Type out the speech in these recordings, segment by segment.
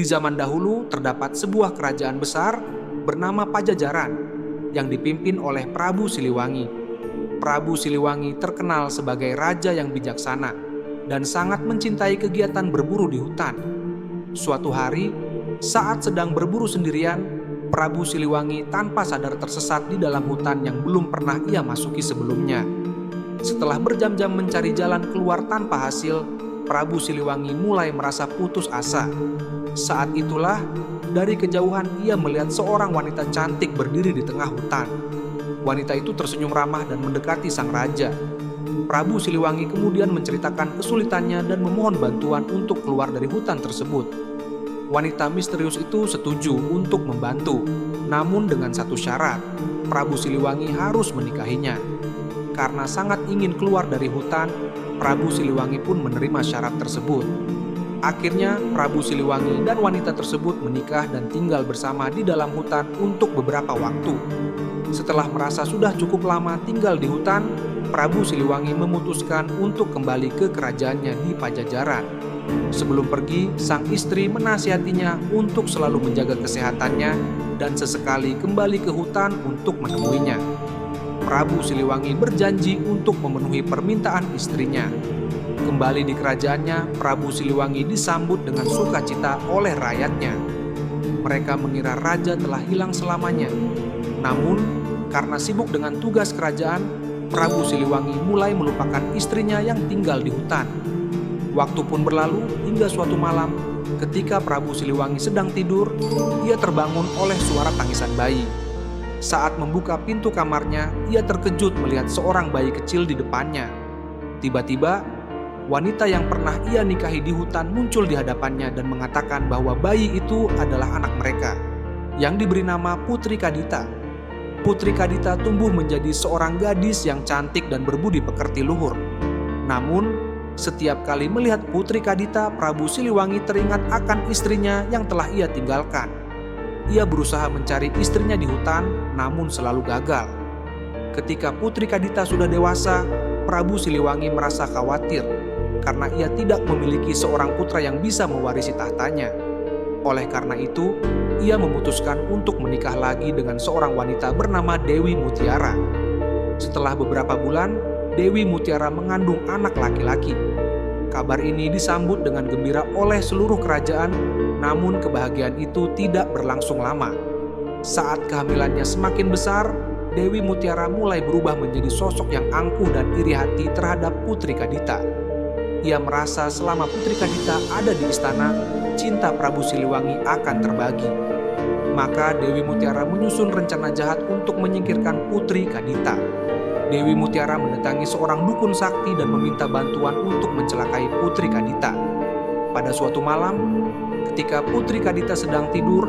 Di zaman dahulu terdapat sebuah kerajaan besar bernama Pajajaran yang dipimpin oleh Prabu Siliwangi. Prabu Siliwangi terkenal sebagai raja yang bijaksana dan sangat mencintai kegiatan berburu di hutan. Suatu hari, saat sedang berburu sendirian, Prabu Siliwangi tanpa sadar tersesat di dalam hutan yang belum pernah ia masuki sebelumnya. Setelah berjam-jam mencari jalan keluar tanpa hasil, Prabu Siliwangi mulai merasa putus asa. Saat itulah, dari kejauhan ia melihat seorang wanita cantik berdiri di tengah hutan. Wanita itu tersenyum ramah dan mendekati sang raja. Prabu Siliwangi kemudian menceritakan kesulitannya dan memohon bantuan untuk keluar dari hutan tersebut. Wanita misterius itu setuju untuk membantu, namun dengan satu syarat, Prabu Siliwangi harus menikahinya. Karena sangat ingin keluar dari hutan, Prabu Siliwangi pun menerima syarat tersebut. Akhirnya, Prabu Siliwangi dan wanita tersebut menikah dan tinggal bersama di dalam hutan untuk beberapa waktu. Setelah merasa sudah cukup lama tinggal di hutan, Prabu Siliwangi memutuskan untuk kembali ke kerajaannya di Pajajaran. Sebelum pergi, sang istri menasihatinya untuk selalu menjaga kesehatannya dan sesekali kembali ke hutan untuk menemuinya. Prabu Siliwangi berjanji untuk memenuhi permintaan istrinya. Kembali di kerajaannya, Prabu Siliwangi disambut dengan sukacita oleh rakyatnya. Mereka mengira raja telah hilang selamanya. Namun, karena sibuk dengan tugas kerajaan, Prabu Siliwangi mulai melupakan istrinya yang tinggal di hutan. Waktu pun berlalu hingga suatu malam, ketika Prabu Siliwangi sedang tidur, ia terbangun oleh suara tangisan bayi. Saat membuka pintu kamarnya, ia terkejut melihat seorang bayi kecil di depannya. Tiba-tiba, wanita yang pernah ia nikahi di hutan muncul di hadapannya dan mengatakan bahwa bayi itu adalah anak mereka, yang diberi nama Putri Kadita. Putri Kadita tumbuh menjadi seorang gadis yang cantik dan berbudi pekerti luhur. Namun, setiap kali melihat Putri Kadita, Prabu Siliwangi teringat akan istrinya yang telah ia tinggalkan. Ia berusaha mencari istrinya di hutan, namun selalu gagal. Ketika Putri Kadita sudah dewasa, Prabu Siliwangi merasa khawatir karena ia tidak memiliki seorang putra yang bisa mewarisi tahtanya. Oleh karena itu, ia memutuskan untuk menikah lagi dengan seorang wanita bernama Dewi Mutiara. Setelah beberapa bulan, Dewi Mutiara mengandung anak laki-laki. Kabar ini disambut dengan gembira oleh seluruh kerajaan, namun kebahagiaan itu tidak berlangsung lama. Saat kehamilannya semakin besar, Dewi Mutiara mulai berubah menjadi sosok yang angkuh dan iri hati terhadap Putri Kadita. Ia merasa selama Putri Kadita ada di istana, cinta Prabu Siliwangi akan terbagi. Maka Dewi Mutiara menyusun rencana jahat untuk menyingkirkan Putri Kadita. Dewi Mutiara mendatangi seorang dukun sakti dan meminta bantuan untuk mencelakai Putri Kadita. Pada suatu malam, ketika Putri Kadita sedang tidur,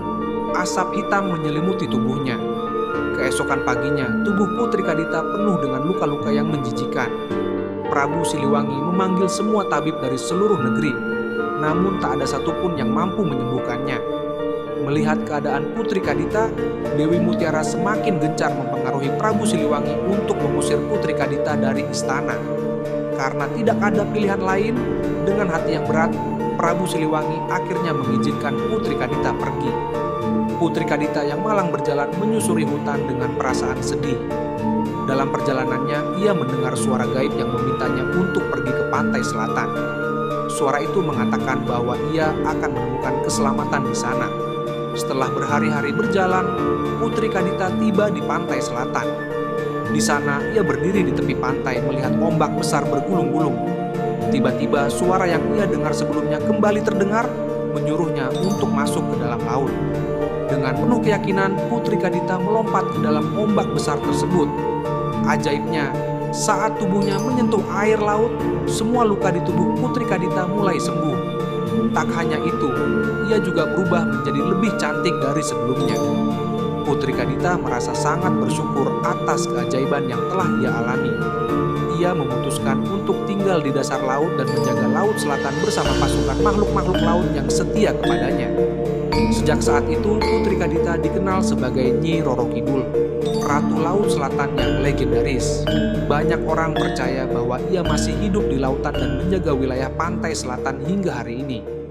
asap hitam menyelimuti tubuhnya. Keesokan paginya, tubuh Putri Kadita penuh dengan luka-luka yang menjijikan. Prabu Siliwangi memanggil semua tabib dari seluruh negeri, namun tak ada satupun yang mampu menyembuhkannya. Melihat keadaan Putri Kadita, Dewi Mutiara semakin gencar mempengaruhi Prabu Siliwangi untuk mengusir Putri Kadita dari istana. Karena tidak ada pilihan lain, dengan hati yang berat, Prabu Siliwangi akhirnya mengizinkan Putri Kadita pergi. Putri Kadita yang malang berjalan menyusuri hutan dengan perasaan sedih. Dalam perjalanannya, ia mendengar suara gaib yang memintanya untuk pergi ke pantai selatan. Suara itu mengatakan bahwa ia akan menemukan keselamatan di sana. Setelah berhari-hari berjalan, Putri Kadita tiba di pantai selatan. Di sana, ia berdiri di tepi pantai melihat ombak besar bergulung-gulung. Tiba-tiba, suara yang ia dengar sebelumnya kembali terdengar, menyuruhnya untuk masuk ke dalam laut. Dengan penuh keyakinan, Putri Kadita melompat ke dalam ombak besar tersebut. Ajaibnya, saat tubuhnya menyentuh air laut, semua luka di tubuh Putri Kadita mulai sembuh. Tak hanya itu, ia juga berubah menjadi lebih cantik dari sebelumnya. Putri Kadita merasa sangat bersyukur atas keajaiban yang telah ia alami. Ia memutuskan untuk tinggal di dasar laut dan menjaga laut selatan bersama pasukan makhluk-makhluk laut yang setia kepadanya. Sejak saat itu, Putri Kadita dikenal sebagai Nyi Roro Kidul, Ratu Laut Selatan yang legendaris. Banyak orang percaya bahwa ia masih hidup di lautan dan menjaga wilayah pantai selatan hingga hari ini.